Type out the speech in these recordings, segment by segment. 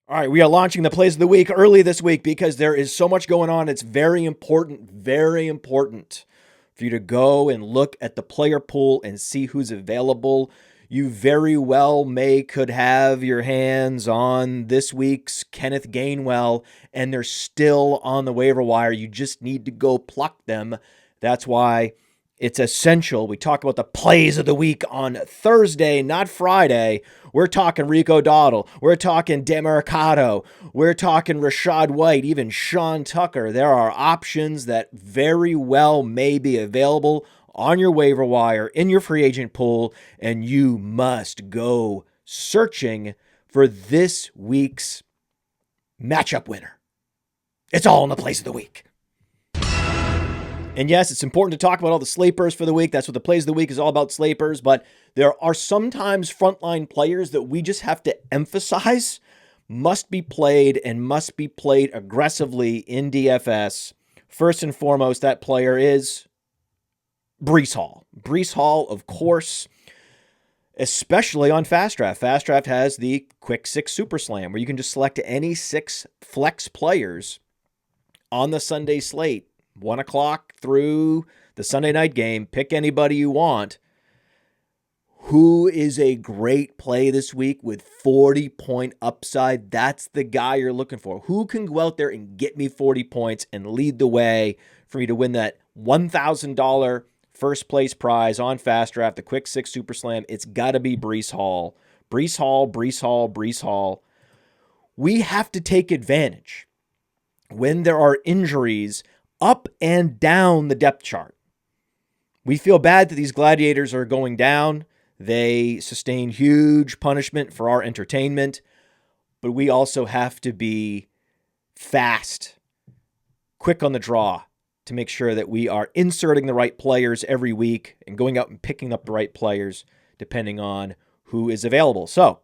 All right, we are launching the plays of the week early this week because there is so much going on. It's very important for you to go and look at the player pool and see who's available. You very well could have your hands on this week's Kenneth Gainwell, and they're still on the waiver wire. You just need to go pluck them. That's why it's essential. We talk about the plays of the week on Thursday, not Friday. We're talking Rico Dowdle. We're talking Demercado. We're talking Rashad White, even Sean Tucker. There are options that very well may be available on your waiver wire, in your free agent pool, and you must go searching for this week's matchup winner. It's all in the plays of the week. And yes, it's important to talk about all the sleepers for the week. That's what the plays of the week is all about, sleepers. But there are sometimes frontline players that we just have to emphasize must be played and must be played aggressively in DFS. First and foremost, that player is Breece Hall. Breece Hall, of course, especially on Fast Draft. Fast Draft has the Quick 6 Super Slam where you can just select any 6 flex players on the Sunday slate. 1 o'clock through the Sunday night game. Pick anybody you want. Who is a great play this week with 40-point upside? That's the guy you're looking for. Who can go out there and get me 40 points and lead the way for me to win that $1,000 first place prize on Fast Draft, the Quick 6 Super Slam? It's got to be Breece Hall. Breece Hall, Breece Hall, Breece Hall. We have to take advantage when there are injuries up and down the depth chart. We feel bad that these gladiators are going down. They sustain huge punishment for our entertainment, but we also have to be fast, quick on the draw to make sure that we are inserting the right players every week and going out and picking up the right players depending on who is available. So,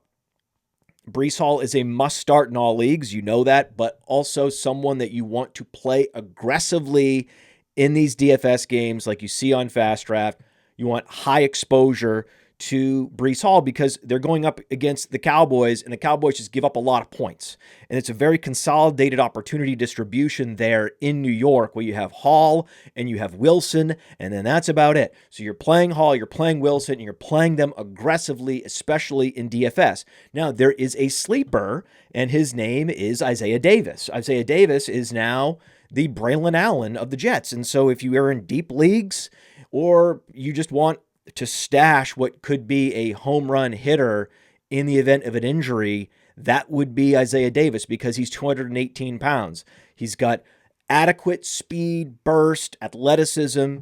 Breece Hall is a must start in all leagues, you know that, but also someone that you want to play aggressively in these DFS games like you see on Fast Draft. You want high exposure to Breece Hall because they're going up against the Cowboys, and the Cowboys just give up a lot of points. And it's a very consolidated opportunity distribution there in New York where you have Hall and you have Wilson, and then that's about it. So you're playing Hall, you're playing Wilson, and you're playing them aggressively, especially in DFS. Now, there is a sleeper, and his name is Isaiah Davis. Isaiah Davis is now the Braylon Allen of the Jets. And so if you are in deep leagues or you just want to stash what could be a home run hitter in the event of an injury, that would be Isaiah Davis because he's 218 pounds. He's got adequate speed, burst, athleticism,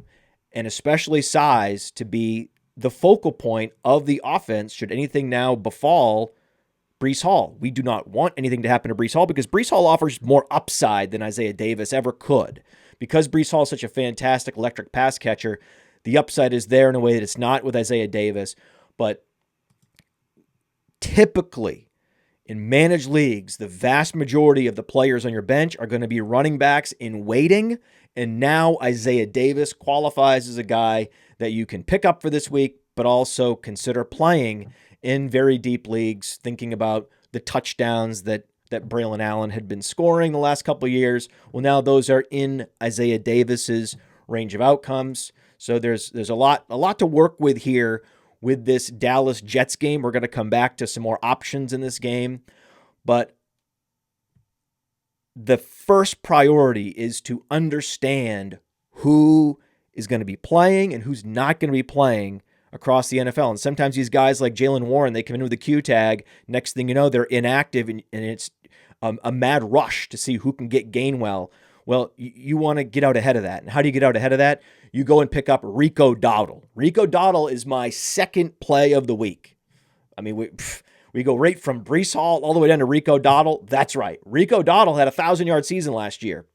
and especially size to be the focal point of the offense should anything now befall Breece Hall. We do not want anything to happen to Breece Hall because Breece Hall offers more upside than Isaiah Davis ever could. Because Breece Hall is such a fantastic electric pass catcher, the upside is there in a way that it's not with Isaiah Davis. But typically, in managed leagues, the vast majority of the players on your bench are going to be running backs in waiting. And now Isaiah Davis qualifies as a guy that you can pick up for this week, but also consider playing in very deep leagues, thinking about the touchdowns that Braylon Allen had been scoring the last couple of years. Well, now those are in Isaiah Davis's range of outcomes. So there's a lot to work with here with this Dallas Jets game. We're going to come back to some more options in this game, but the first priority is to understand who is going to be playing and who's not going to be playing across the NFL. And sometimes these guys like Jaylen Warren, they come in with a Q tag. Next thing you know, they're inactive, and it's a mad rush to see who can get Gainwell. Well, you want to get out ahead of that. And how do you get out ahead of that? You go and pick up Rico Dowdle. Rico Dowdle is my second play of the week. I mean, we go right from Breece Hall all the way down to Rico Dowdle. That's right. Rico Dowdle had a 1,000-yard season last year.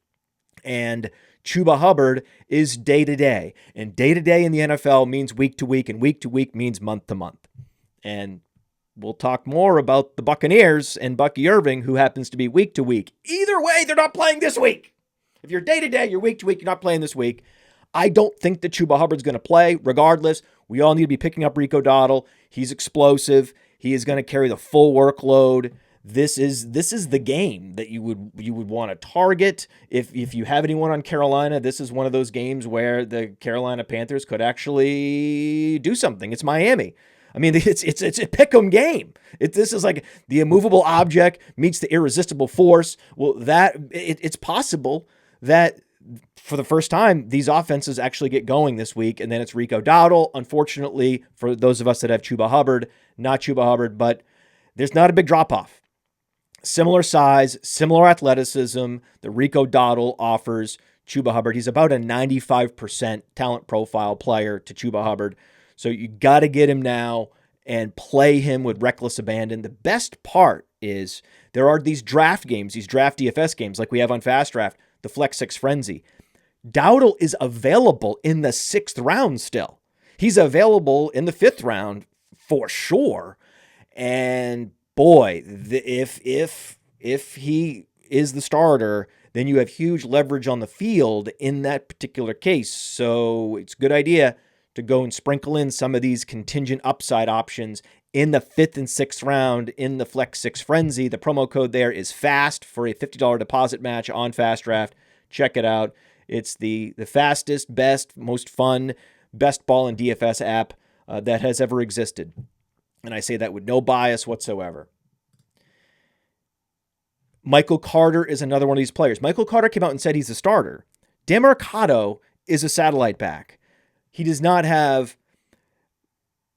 And Chuba Hubbard is day-to-day. And day-to-day in the NFL means week-to-week, and week-to-week means month-to-month. And we'll talk more about the Buccaneers and Bucky Irving, who happens to be week-to-week. Either way, they're not playing this week. If you're day-to-day, you're week-to-week, you're not playing this week. I don't think that Chuba Hubbard's going to play. Regardless, we all need to be picking up Rico Dowdle. He's explosive. He is going to carry the full workload this is the game that you would want to target. If you have anyone on Carolina, this is one of those games where the Carolina Panthers could actually do something. It's Miami. I mean, it's a pick'em game. This is like the immovable object meets the irresistible force. Well, it's possible that for the first time, these offenses actually get going this week, and then it's Rico Dowdle. Unfortunately, for those of us that have Chuba Hubbard, not Chuba Hubbard, but there's not a big drop-off. Similar size, similar athleticism. The Rico Dowdle offers Chuba Hubbard. He's about a 95% talent profile player to Chuba Hubbard. So you got to get him now and play him with reckless abandon. The best part is there are these draft games, these draft DFS games like we have on Fast Draft, the Flex 6 Frenzy. Dowdle is available in the 6th round still. He's available in the 5th round for sure. And boy, if he is the starter, then you have huge leverage on the field in that particular case. So it's a good idea to go and sprinkle in some of these contingent upside options in the 5th and 6th round in the Flex 6 Frenzy. The promo code there is FAST for a $50 deposit match on Fast Draft. Check it out. It's the fastest, best, most fun, best ball and DFS app that has ever existed. And I say that with no bias whatsoever. Michael Carter is another one of these players. Michael Carter came out and said he's a starter. Demercado is a satellite back. He does not have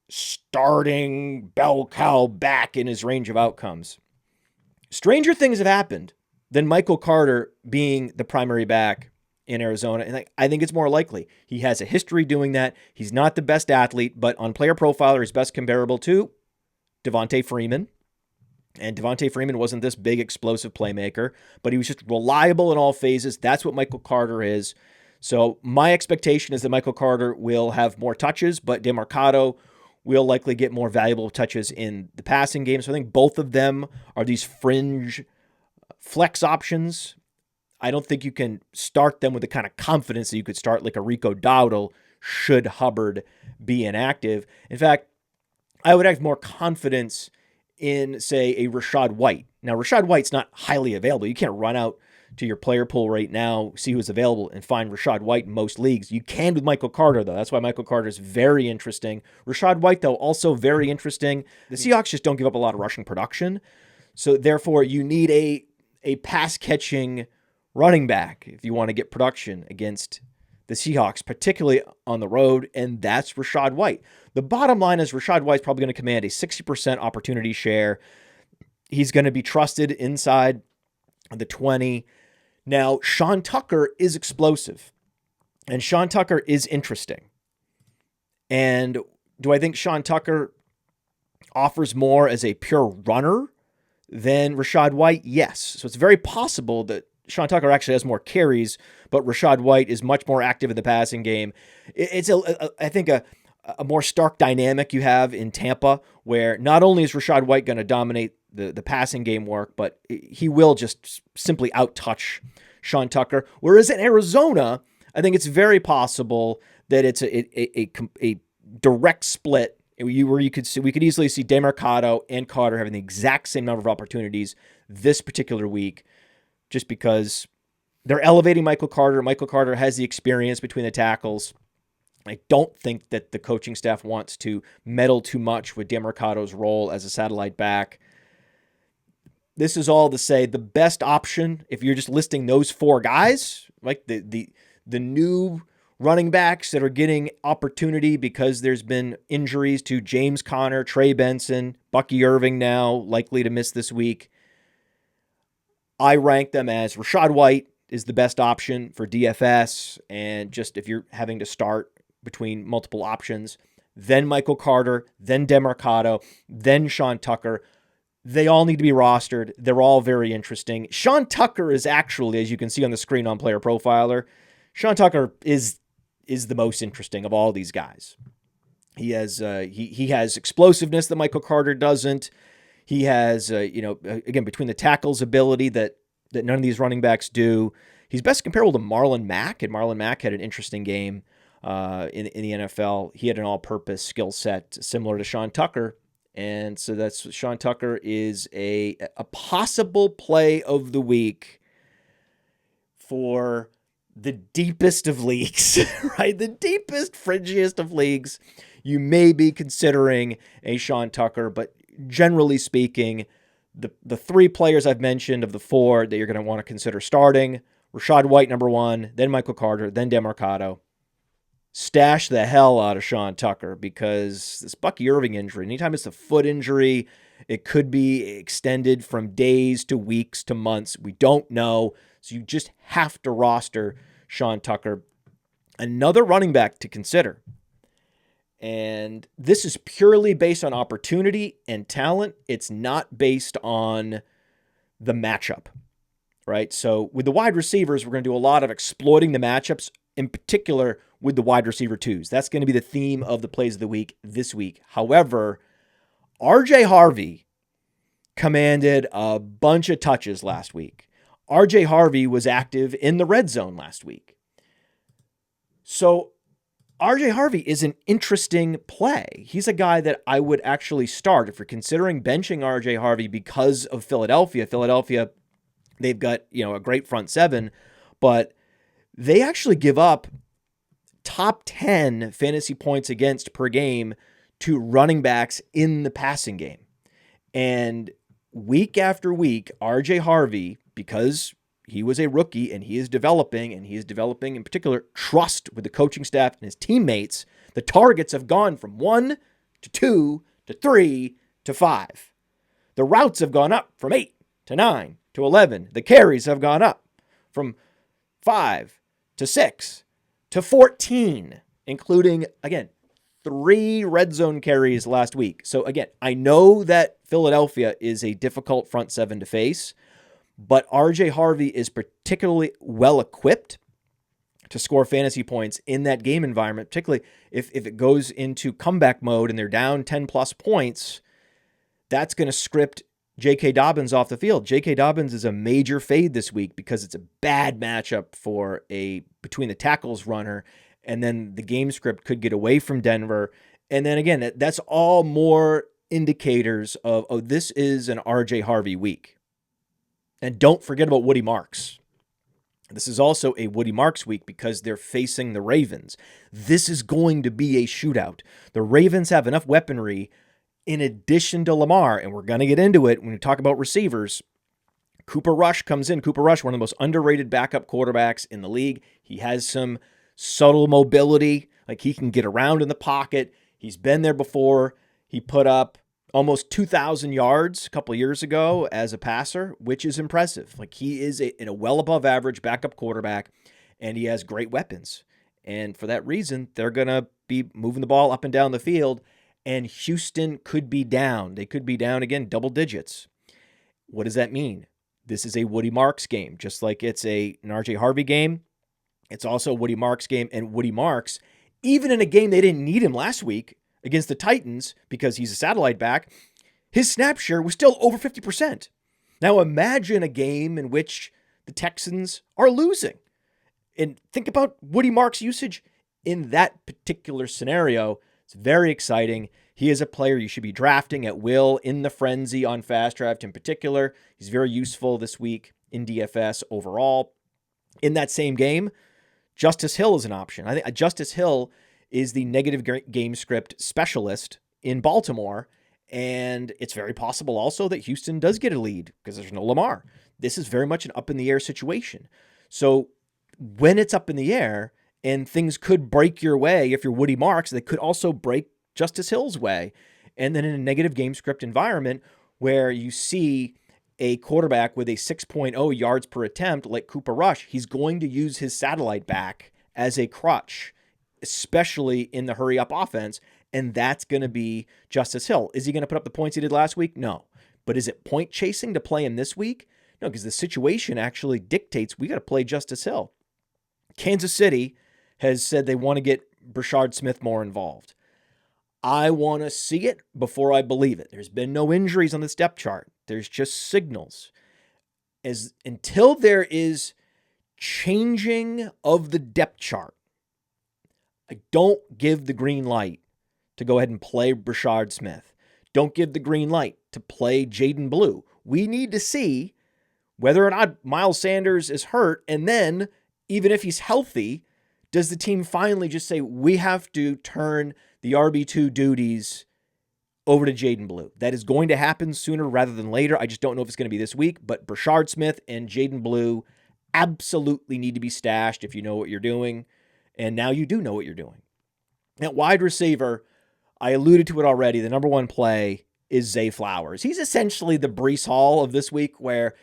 starting bell cow back in his range of outcomes. Stranger things have happened than Michael Carter being the primary back in Arizona. And I think it's more likely. He has a history doing that. He's not the best athlete, but on Player Profiler, he's best comparable to Devontae Freeman. And Devontae Freeman wasn't this big explosive playmaker, but he was just reliable in all phases. That's what Michael Carter is. So my expectation is that Michael Carter will have more touches, but Demercado will likely get more valuable touches in the passing game. So I think both of them are these fringe flex options. I don't think you can start them with the kind of confidence that you could start like a Rico Dowdle should Hubbard be inactive. In fact, I would have more confidence in, say, a Rachaad White. Now, Rachaad White's not highly available. You can't run out to your player pool right now, see who's available, and find Rachaad White in most leagues. You can with Michael Carter, though. That's why Michael Carter is very interesting. Rachaad White, though, also very interesting. The Seahawks just don't give up a lot of rushing production. So, therefore, you need a pass-catching running back if you want to get production against the Seahawks, particularly on the road, and that's Rachaad White. The bottom line is Rachaad White's probably going to command a 60% opportunity share. He's going to be trusted inside the 20. Now, Sean Tucker is explosive, and Sean Tucker is interesting. And do I think Sean Tucker offers more as a pure runner than Rachaad White? Yes. So it's very possible that Sean Tucker actually has more carries, but Rachaad White is much more active in the passing game. It's, I think, a more stark dynamic you have in Tampa, where not only is Rachaad White going to dominate the passing game work, but he will just simply out-touch Sean Tucker. Whereas in Arizona, I think it's very possible that it's a direct split where we could easily see Demercado and Carter having the exact same number of opportunities this particular week, just because they're elevating Michael Carter. Michael Carter has the experience between the tackles. I don't think that the coaching staff wants to meddle too much with Demercado's role as a satellite back. This is all to say the best option, if you're just listing those four guys, like the new running backs that are getting opportunity because there's been injuries to James Conner, Trey Benson, Bucky Irving now likely to miss this week. I rank them as Rachaad White is the best option for DFS, and just if you're having to start between multiple options, then Michael Carter, then Demercado, then Sean Tucker. They all need to be rostered. They're all very interesting. Sean Tucker is actually, as you can see on the screen on Player Profiler, Sean Tucker is the most interesting of all these guys. He has he has explosiveness that Michael Carter doesn't. He has again, between the tackles ability that none of these running backs do. He's best comparable to Marlon Mack, and Marlon Mack had an interesting game in the NFL. He had an all-purpose skill set similar to Sean Tucker, And so that's Sean Tucker is a possible play of the week for the deepest of leagues, right? The deepest, fringiest of leagues. You may be considering a Sean Tucker, but generally speaking, the three players I've mentioned of the four that you're going to want to consider starting, Rachaad White, number one, then Michael Carter, then DeMarcado. Stash the hell out of Sean Tucker because this Bucky Irving injury, anytime it's a foot injury, it could be extended from days to weeks to months. We don't know. So you just have to roster Sean Tucker. Another running back to consider. And this is purely based on opportunity and talent. It's not based on the matchup, right? So with the wide receivers, we're going to do a lot of exploiting the matchups, in particular with the wide receiver twos. That's going to be the theme of the plays of the week this week. However, RJ Harvey commanded a bunch of touches last week. RJ Harvey was active in the red zone last week. So RJ Harvey is an interesting play. He's a guy that I would actually start if you're considering benching RJ Harvey because of Philadelphia. Philadelphia, they've got, a great front seven, but they actually give up top 10 fantasy points against per game to running backs in the passing game. And week after week, RJ Harvey, because he was a rookie and he is developing in particular trust with the coaching staff and his teammates, the targets have gone from 1 to 2 to 3 to 5. The routes have gone up from 8 to 9 to 11. The carries have gone up from 5 to 6 to 14, including, again, 3 red zone carries last week. So again, I know that Philadelphia is a difficult front seven to face, but RJ Harvey is particularly well equipped to score fantasy points in that game environment, particularly if it goes into comeback mode and they're down 10 plus points. That's going to script J.K. Dobbins off the field. J.K. Dobbins is a major fade this week because it's a bad matchup for a between the tackles runner, and then the game script could get away from Denver. And then again, that's all more indicators of, this is an RJ Harvey week. And don't forget about Woody Marks. This is also a Woody Marks week because they're facing the Ravens. This is going to be a shootout. The Ravens have enough weaponry in addition to Lamar, and we're going to get into it when we talk about receivers. Cooper Rush comes in. Cooper Rush, one of the most underrated backup quarterbacks in the league. He has some subtle mobility, like he can get around in the pocket. He's been there before. He put up almost 2,000 yards a couple of years ago as a passer, which is impressive. Like he is a well above average backup quarterback, and he has great weapons. And for that reason, they're going to be moving the ball up and down the field, and Houston could be down. They could be down again, double digits. What does that mean? This is a Woody Marks game, just like it's an RJ Harvey game. It's also a Woody Marks game, and Woody Marks, even in a game they didn't need him last week, against the Titans, because he's a satellite back, his snap share was still over 50%. Now imagine a game in which the Texans are losing. And think about Woody Marks' usage in that particular scenario. It's very exciting. He is a player you should be drafting at will in the frenzy on Fast Draft in particular. He's very useful this week in DFS overall. In that same game, Justice Hill is an option. I think Justice Hill is the negative game script specialist in Baltimore, and it's very possible also that Houston does get a lead because there's no Lamar. This is very much an up-in-the-air situation. So when it's up in the air and things could break your way, if you're Woody Marks, they could also break Justice Hill's way. And then in a negative game script environment where you see a quarterback with a 6.0 yards per attempt like Cooper Rush, he's going to use his satellite back as a crutch, especially in the hurry-up offense, and that's going to be Justice Hill. Is he going to put up the points he did last week? No. But is it point chasing to play him this week? No, because the situation actually dictates we got to play Justice Hill. Kansas City has said they want to get Brashard Smith more involved. I want to see it before I believe it. There's been no injuries on this depth chart. There's just signals. Until there is changing of the depth chart, I don't give the green light to go ahead and play Brashard Smith. don't give the green light to play Jaden Blue. We need to see whether or not Miles Sanders is hurt. And then, even if he's healthy, does the team finally just say, we have to turn the RB2 duties over to Jaden Blue? That is going to happen sooner rather than later. I just don't know if it's going to be this week. But Brashard Smith and Jaden Blue absolutely need to be stashed if you know what you're doing. And now you do know what you're doing. At wide receiver, I alluded to it already. The number one play is Zay Flowers. He's essentially the Breece Hall of this week, where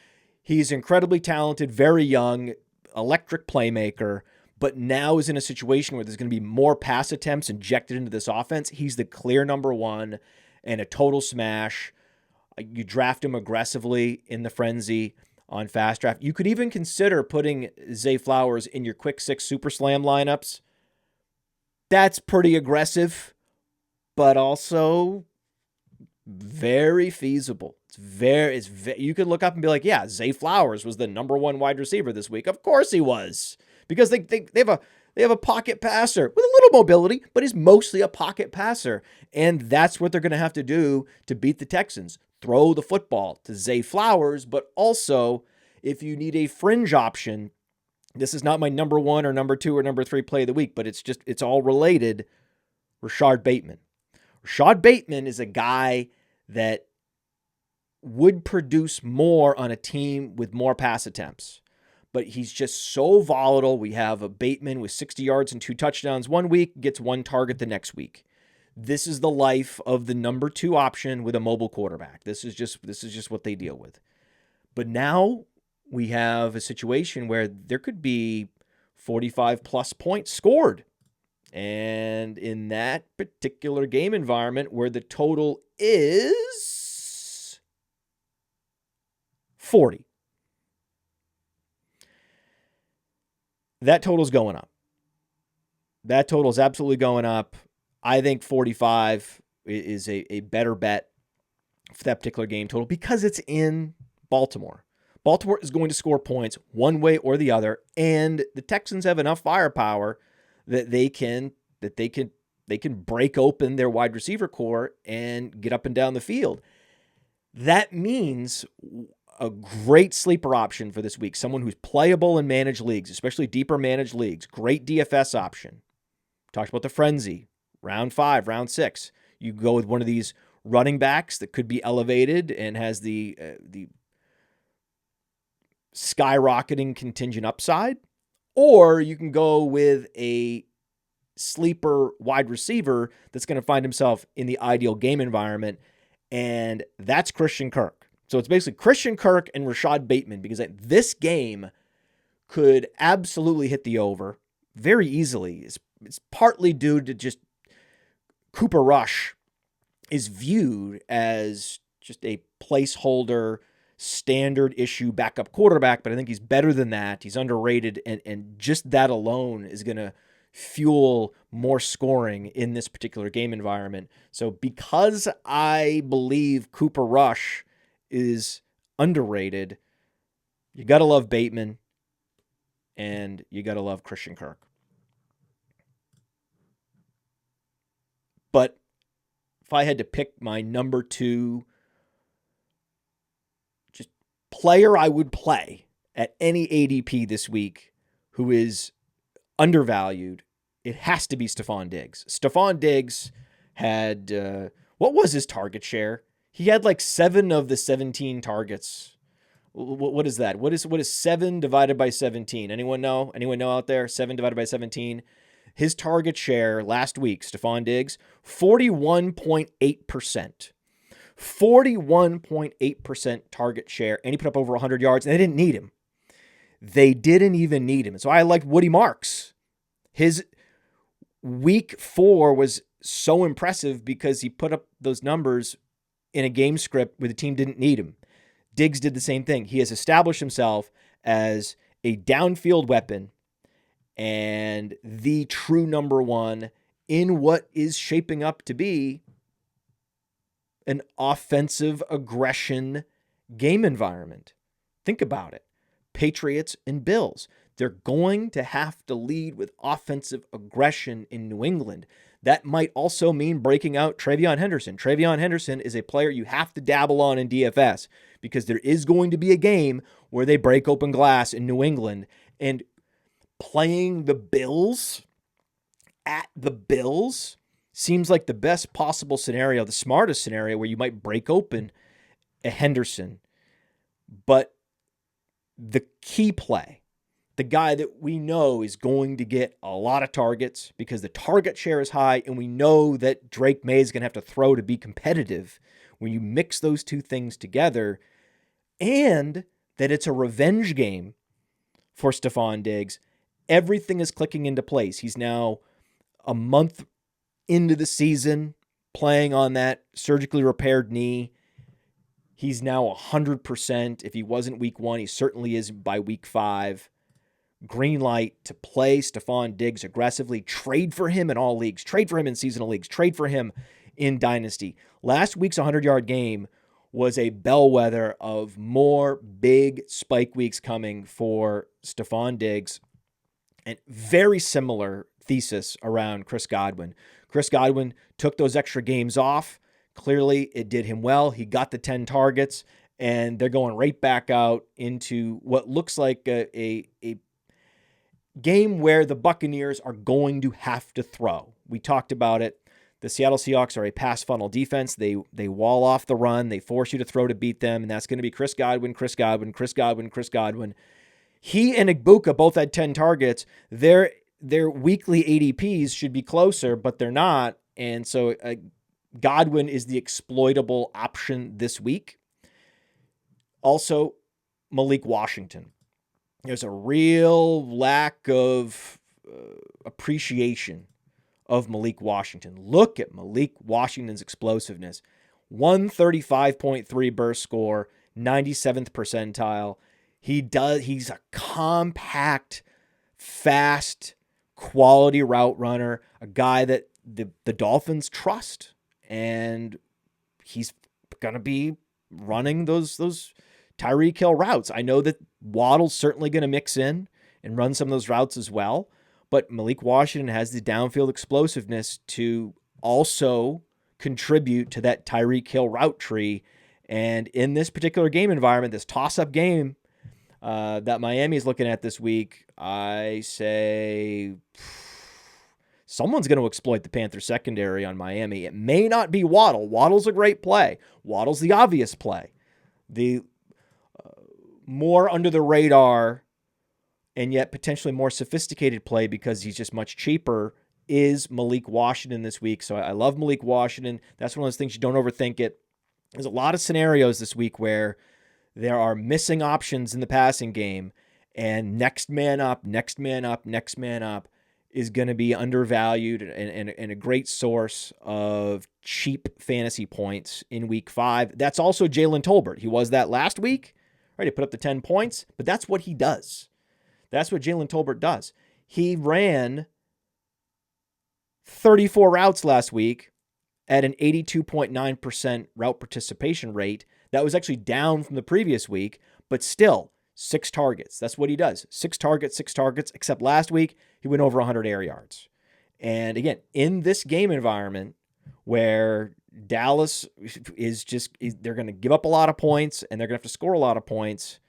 he's incredibly talented, very young, electric playmaker, but now is in a situation where there's going to be more pass attempts injected into this offense. He's the clear number one and a total smash. You draft him aggressively in the frenzy on Fast Draft. You could even consider putting Zay Flowers in your quick six super slam lineups. That's pretty aggressive, but also very feasible. You could look up and be like, yeah, Zay Flowers was the number one wide receiver this week. Of course he was, because they have a pocket passer with a little mobility, but he's mostly a pocket passer. And that's what they're going to have to do to beat the Texans. Throw the football to Zay Flowers, but also if you need a fringe option, this is not my number one or number two or number three play of the week, but it's all related. Rashad Bateman. Rashad Bateman is a guy that would produce more on a team with more pass attempts, but he's just so volatile. We have a Bateman with 60 yards and 2 touchdowns one week, gets 1 target the next week. This is the life of the number 2 option with a mobile quarterback. This is just what they deal with. But now we have a situation where there could be 45 plus points scored. And in that particular game environment where the total is 40, that total's going up. That total is absolutely going up. I think 45 is a better bet for that particular game total because it's in Baltimore. Baltimore is going to score points one way or the other, and the Texans have enough firepower that they can break open their wide receiver core and get up and down the field. That means a great sleeper option for this week, someone who's playable in managed leagues, especially deeper managed leagues. Great DFS option. Talked about the frenzy. Round 5, round 6. You go with one of these running backs that could be elevated and has the skyrocketing contingent upside, or you can go with a sleeper wide receiver that's going to find himself in the ideal game environment, and that's Christian Kirk. So it's basically Christian Kirk and Rashad Bateman, because this game could absolutely hit the over very easily. It's partly due to just Cooper Rush is viewed as just a placeholder, standard issue backup quarterback, but I think he's better than that. He's underrated, and just that alone is going to fuel more scoring in this particular game environment. So because I believe Cooper Rush is underrated, you got to love Bateman and you got to love Christian Kirk. But if I had to pick my number 2 just player I would play at any ADP this week who is undervalued, it has to be Stephon Diggs. Stephon Diggs had, what was his target share? He had like 7 of the 17 targets. What is that? What is 7 divided by 17? Anyone know? Anyone know out there? 7 divided by 17? His target share last week, Stephon Diggs, 41.8%. 41.8% target share, and he put up over 100 yards, and they didn't need him. They didn't even need him. So I liked Woody Marks. His week 4 was so impressive because he put up those numbers in a game script where the team didn't need him. Diggs did the same thing. He has established himself as a downfield weapon and the true number 1 in what is shaping up to be an offensive aggression game environment. Think about it. Patriots and Bills. They're going to have to lead with offensive aggression in New England. That might also mean breaking out TreVeyon Henderson. TreVeyon Henderson is a player you have to dabble on in DFS because there is going to be a game where they break open glass in New England, and playing the Bills at the Bills seems like the best possible scenario, the smartest scenario where you might break open a Henderson. But the key play, the guy that we know is going to get a lot of targets because the target share is high, and we know that Drake May is going to have to throw to be competitive. When you mix those two things together, and that it's a revenge game for Stefon Diggs, everything is clicking into place. He's now a month into the season playing on that surgically repaired knee. He's now 100%. If he wasn't week 1, he certainly is by week 5. Green light to play Stefon Diggs aggressively. Trade for him in all leagues. Trade for him in seasonal leagues. Trade for him in Dynasty. Last week's 100-yard game was a bellwether of more big spike weeks coming for Stefon Diggs. And very similar thesis around Chris Godwin. Chris Godwin took those extra games off. Clearly, it did him well. He got the 10 targets, and they're going right back out into what looks like a game where the Buccaneers are going to have to throw. We talked about it. The Seattle Seahawks are a pass funnel defense. They wall off the run. They force you to throw to beat them, and that's going to be Chris Godwin, Chris Godwin, Chris Godwin, Chris Godwin. He and Igbuka both had 10 targets. Their weekly ADPs should be closer, but they're not. And so Godwin is the exploitable option this week. Also, Malik Washington. There's a real lack of appreciation of Malik Washington. Look at Malik Washington's explosiveness. 135.3 burst score, 97th percentile. He's a compact, fast, quality route runner, a guy that the Dolphins trust. And he's going to be running those Tyreek Hill routes. I know that Waddle's certainly going to mix in and run some of those routes as well, but Malik Washington has the downfield explosiveness to also contribute to that Tyreek Hill route tree. And in this particular game environment, this toss-up game that Miami is looking at this week, I say someone's going to exploit the Panthers secondary on Miami. It may not be Waddle. Waddle's a great play. Waddle's the obvious play. The more under the radar and yet potentially more sophisticated play because he's just much cheaper is Malik Washington this week. So I love Malik Washington. That's one of those things you don't overthink it. There's a lot of scenarios this week where there are missing options in the passing game, and next man up is going to be undervalued and a great source of cheap fantasy points in week 5. That's also Jalen Tolbert. He was that last week, right? He put up the 10 points, but that's what he does. That's what Jalen Tolbert does. He ran 34 routes last week at an 82.9% route participation rate. That was actually down from the previous week, but still 6 targets. That's what he does. 6 targets, except last week he went over 100 air yards. And again, in this game environment where Dallas they're going to give up a lot of points and they're going to have to score a lot of points.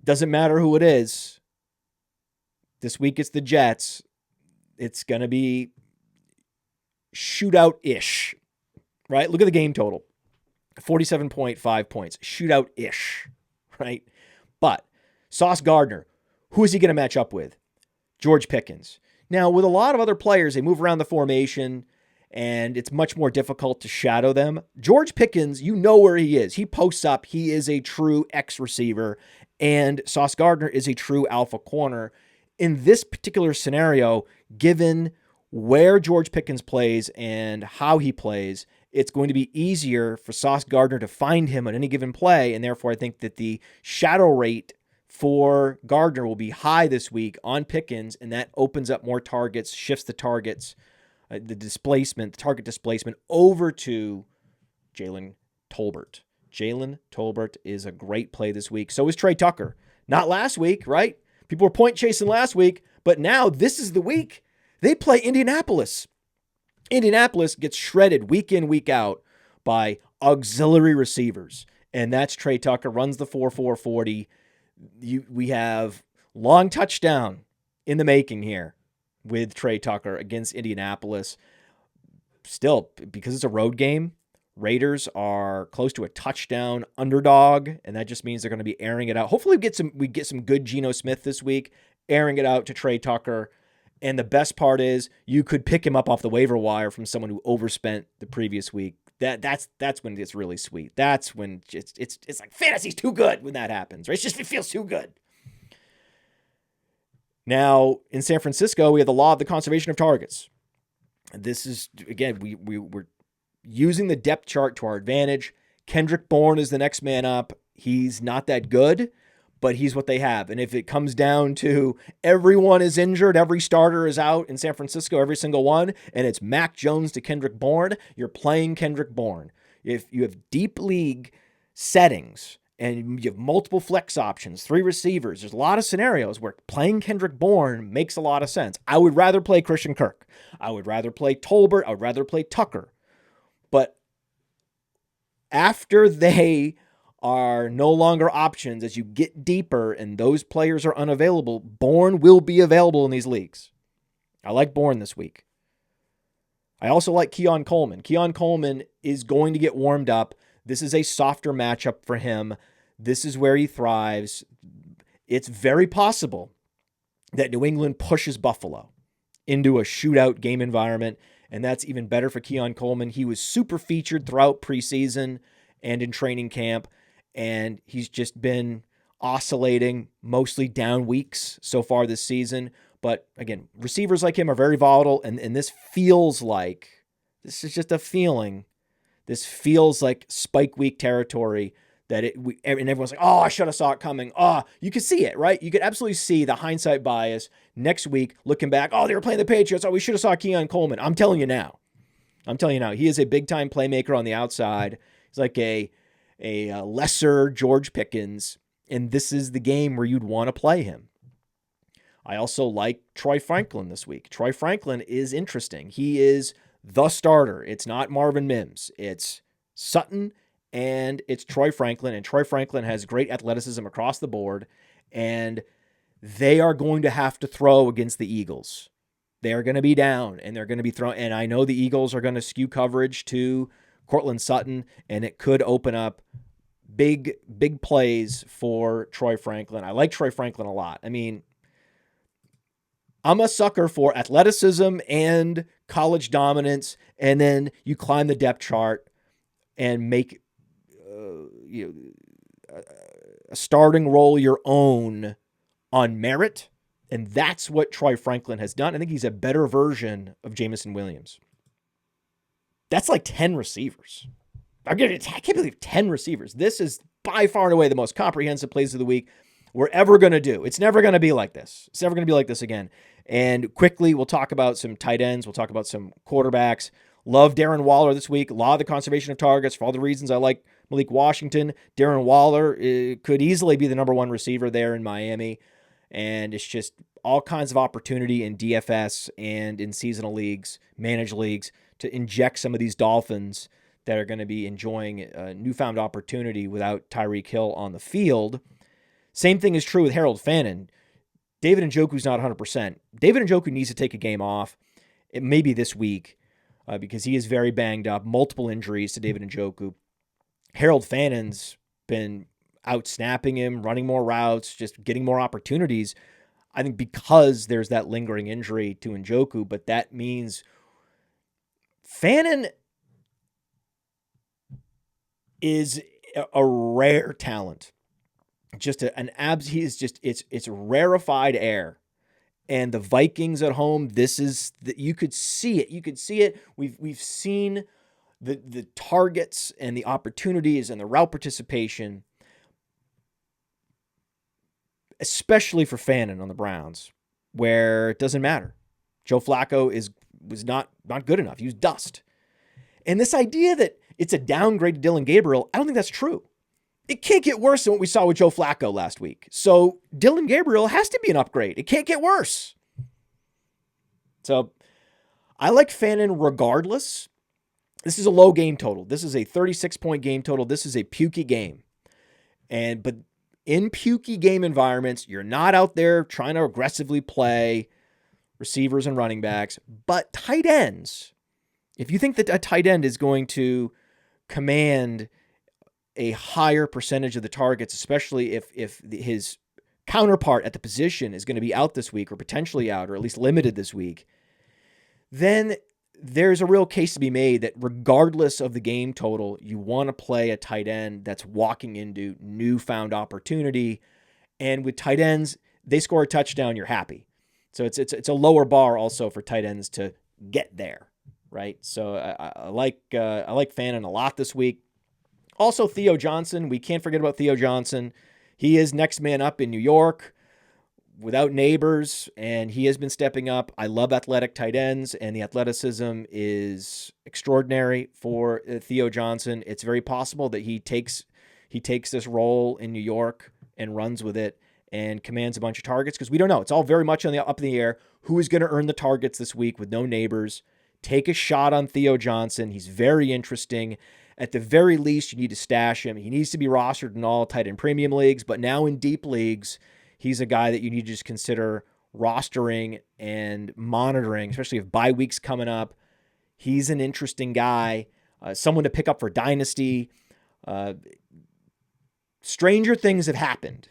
Doesn't matter who it is. This week it's the Jets. It's going to be shootout-ish, right? Look at the game total. 47.5 points. Shootout-ish, right? But Sauce Gardner, who is he going to match up with? George Pickens. Now, with a lot of other players, they move around the formation, and it's much more difficult to shadow them. George Pickens, you know where he is. He posts up. He is a true X receiver, and Sauce Gardner is a true alpha corner. In this particular scenario, given where George Pickens plays and how he plays, it's going to be easier for Sauce Gardner to find him on any given play, and therefore I think that the shadow rate for Gardner will be high this week on Pickens, and that opens up more targets, shifts the targets, the target displacement over to Jalen Tolbert. Jalen Tolbert is a great play this week. So is Trey Tucker. Not last week, right? People were point chasing last week, but now this is the week. They play Indianapolis. Indianapolis gets shredded week in, week out by auxiliary receivers. And that's Trey Tucker, runs the 4.4 40. We have long touchdown in the making here with Trey Tucker against Indianapolis. Still, because it's a road game, Raiders are close to a touchdown underdog, and that just means they're going to be airing it out. Hopefully we get some good Geno Smith this week, airing it out to Trey Tucker. And the best part is you could pick him up off the waiver wire from someone who overspent the previous week. That's when it's really sweet. That's when it's like fantasy's too good when that happens, right? It feels too good. Now, in San Francisco, we have the law of the conservation of targets. This is, again, we're using the depth chart to our advantage. Kendrick Bourne is the next man up. He's not that good, but he's what they have. And if it comes down to everyone is injured, every starter is out in San Francisco, every single one, and it's Mac Jones to Kendrick Bourne, you're playing Kendrick Bourne. If you have deep league settings and you have multiple flex options, 3 receivers, there's a lot of scenarios where playing Kendrick Bourne makes a lot of sense. I would rather play Christian Kirk. I would rather play Tolbert. I would rather play Tucker. But after they are no longer options, as you get deeper and those players are unavailable, Bourne will be available in these leagues. I like Bourne this week. I also like Keon Coleman. Keon Coleman is going to get warmed up. This is a softer matchup for him. This is where he thrives. It's very possible that New England pushes Buffalo into a shootout game environment, and that's even better for Keon Coleman. He was super featured throughout preseason and in training camp, and he's just been oscillating, mostly down weeks so far this season. But again, receivers like him are very volatile, and this feels like, this is just a feeling, this feels like spike week territory that and everyone's like, oh, I should have saw it coming. Oh, you could see it, right? You could absolutely see the hindsight bias next week looking back. Oh, they were playing the Patriots. Oh, we should have saw Keon Coleman. I'm telling you now. He is a big-time playmaker on the outside. He's like a lesser George Pickens, and this is the game where you'd want to play him. I also like Troy Franklin this week. Troy Franklin is interesting. He is the starter. It's not Marvin Mims. It's Sutton, and it's Troy Franklin. And Troy Franklin has great athleticism across the board, and they are going to have to throw against the Eagles. They're going to be down, and they're going to be throwing. And I know the Eagles are going to skew coverage to Cortland Sutton, and it could open up big plays for Troy Franklin. I like Troy Franklin a lot. I mean, I'm a sucker for athleticism and college dominance, and then you climb the depth chart and make a starting role your own on merit, and that's what Troy Franklin has done. I think he's a better version of Jameson Williams. That's like 10 receivers. I can't believe 10 receivers. This is by far and away the most comprehensive plays of the week we're ever going to do. It's never going to be like this. It's never going to be like this again. And quickly, we'll talk about some tight ends. We'll talk about some quarterbacks. Love Darren Waller this week. Law of the conservation of targets. For all the reasons I like Malik Washington, Darren Waller could easily be the number 1 receiver there in Miami. And it's just all kinds of opportunity in DFS and in seasonal leagues, managed leagues, to inject some of these Dolphins that are going to be enjoying a newfound opportunity without Tyreek Hill on the field. Same thing is true with Harold Fannin. David Njoku's not 100%. David Njoku needs to take a game off. It may be this week because he is very banged up. Multiple injuries to David Njoku. Harold Fannin's been out snapping him, running more routes, just getting more opportunities. I think because there's that lingering injury to Njoku, but that means Fannin is a rare talent. Just it's rarefied air. And the Vikings at home, you could see it. We've seen the targets and the opportunities and the route participation, especially for Fannin on the Browns, where it doesn't matter. Joe Flacco was not good enough. He was dust. And this idea that it's a downgrade to Dylan Gabriel, I don't think that's true. It can't get worse than what we saw with Joe Flacco last week. So Dylan Gabriel has to be an upgrade. It can't get worse. So I like Fannin regardless. This is a low game total. This is a 36-point game total. This is a pukey game. But in pukey game environments, you're not out there trying to aggressively play receivers and running backs. But tight ends, if you think that a tight end is going to command a higher percentage of the targets, especially if his counterpart at the position is going to be out this week or potentially out or at least limited this week, then there's a real case to be made that regardless of the game total, you want to play a tight end that's walking into newfound opportunity. And with tight ends, they score a touchdown, you're happy. So it's a lower bar also for tight ends to get there, right? So I like Fannin a lot this week. Also, Theo Johnson. We can't forget about Theo Johnson. He is next man up in New York without Neighbors, and he has been stepping up. I love athletic tight ends, and the athleticism is extraordinary for Theo Johnson. It's very possible that he takes this role in New York and runs with it and commands a bunch of targets, because we don't know. It's all very much up in the air. Who is going to earn the targets this week with no Neighbors? Take a shot on Theo Johnson. He's very interesting. At the very least, you need to stash him. He needs to be rostered in all tight end premium leagues, but now in deep leagues, he's a guy that you need to just consider rostering and monitoring, especially if bye week's coming up. He's an interesting guy, someone to pick up for Dynasty. Stranger things have happened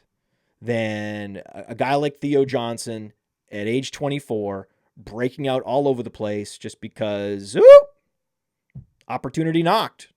than a guy like Theo Johnson at age 24 breaking out all over the place just because opportunity knocked.